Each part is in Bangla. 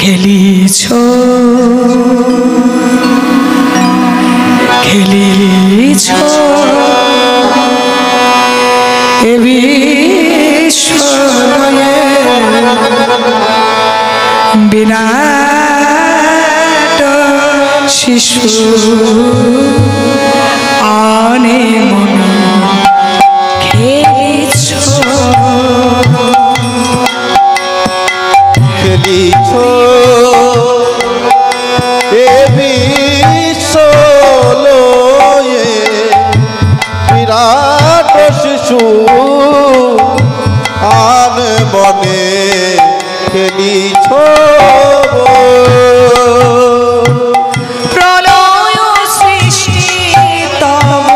খেলিছ খেলিছ এ বিশ্বয়ে বিরাট শিশু আনে মনে খেলিছ খেলিছ এ বিশ্বয়ে বিরাট শিশু আন মনে খেলিছ প্রলয় সৃষ্টি তব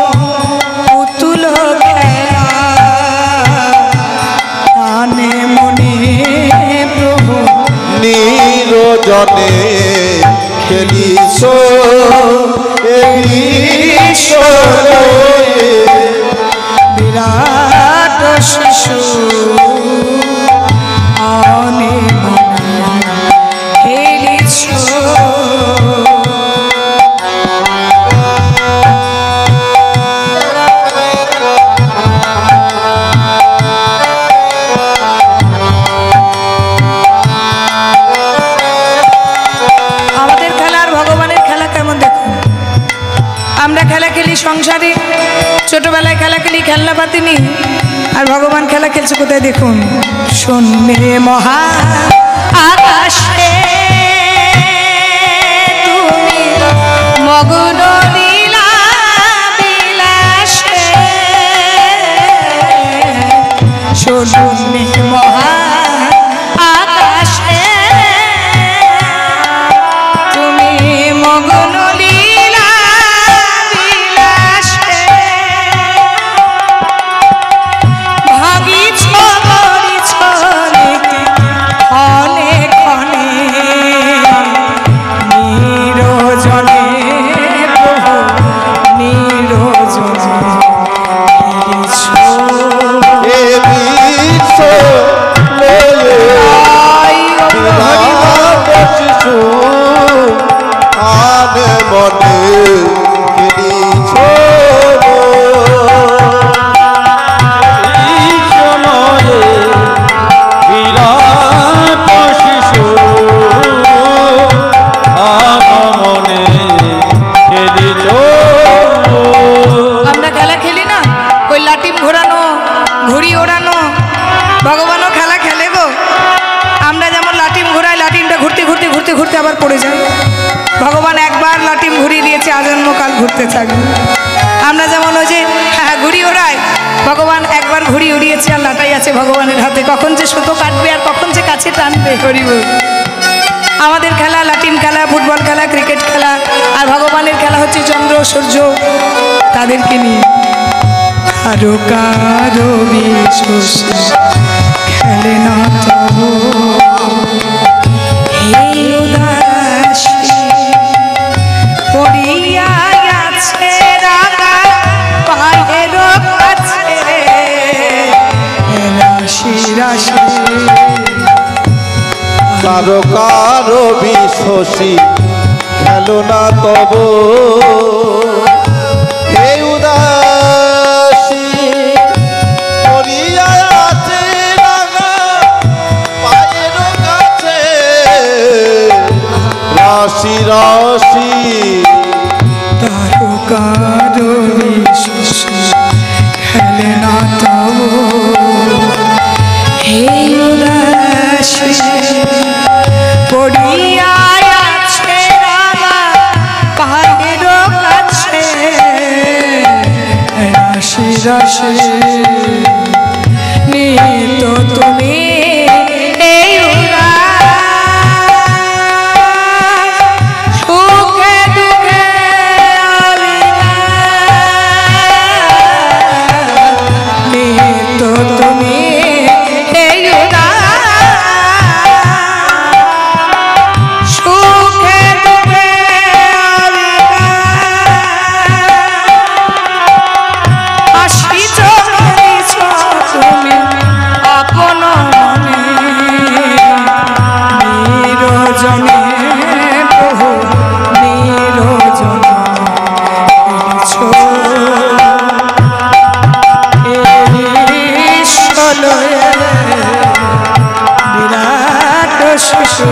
পুতুল খেলা আনে মনে প্রভু নিরজনে খেলিছ এ বিশ্বয়ে বিরাট শিশু আনে মনে খেলিছ আমাদের খেলা আর ভগবানের খেলা কেমন দেখুন। আমরা খেলা খেলি সংসারে, ছোটবেলায় খেলা খেলি, খেলনাপাতি নেই, আর ভগবান খেলা খেলছে কোথায় দেখুন। শূন্যে মহা আকাশে তুমি মগ্ন লীলা বিলাসে, শূন্যে মহা আকাশে তুমি মগ্ন লীলা বিলাসে, ভাগিছ মরিছ ক্ষণে ক্ষণে নিরজনে প্রভু নিরজনে খেলিছ এ বিশ্বয়ে বিরাট শিশু আন মনে খেলিছ আমরা খেলা খেলি না, ওই লাটিম ঘোরানো, ঘুড়ি ওড়ানো, ভগবানও খেলা খেলে গো। আমরা যেমন লাটিম ঘোরাই, লাটিমটা ঘুরতে ঘুরতে ঘুরতে ঘুরতে আবার পড়ে যায়। ভগবান একবার লাটিম ঘুরিয়ে দিয়েছে, আজন্মকাল ঘুরতে থাকবে। আমরা যেমন ওই যে ঘুড়ি ওড়াই, ভগবান একবার ঘুড়ি উড়িয়েছে আর লাটাই আছে ভগবানের হাতে, কখন যে সুতো কাটবে আর কখন যে কাছে টানবে হরিব। আমাদের খেলা লাটিম খেলা, ফুটবল খেলা, ক্রিকেট খেলা, আর ভগবানের খেলা হচ্ছে চন্দ্র সূর্য, তাদেরকে নিয়ে। কারো কারো বিশেষ খেলে না তব হে উদাসী, পড়িয়া আছে রাঙা পায়ের কাছে রাশি রাশি। কারো কারো বিশ্বসী খেলো না তব হে উদাসী, পড়িয়া আছে রাঙা পায়ের কাছে রাশি রাশি। কারো কারো বিশেষ খেলে না তব হে উদাসী, পড়িয়া আছে রাঙা পায়ের কাছে রাশি রাশি। নিত তুমি এই উদাস, সুখে দুঃখে অবিনাশ। নিত তুমি এই উদাস, সুখে দুঃখে অবিনাশ। আসিছ তুমি আপন নিরজনে বহু নিরজনে এনেছো বিরাট শিশু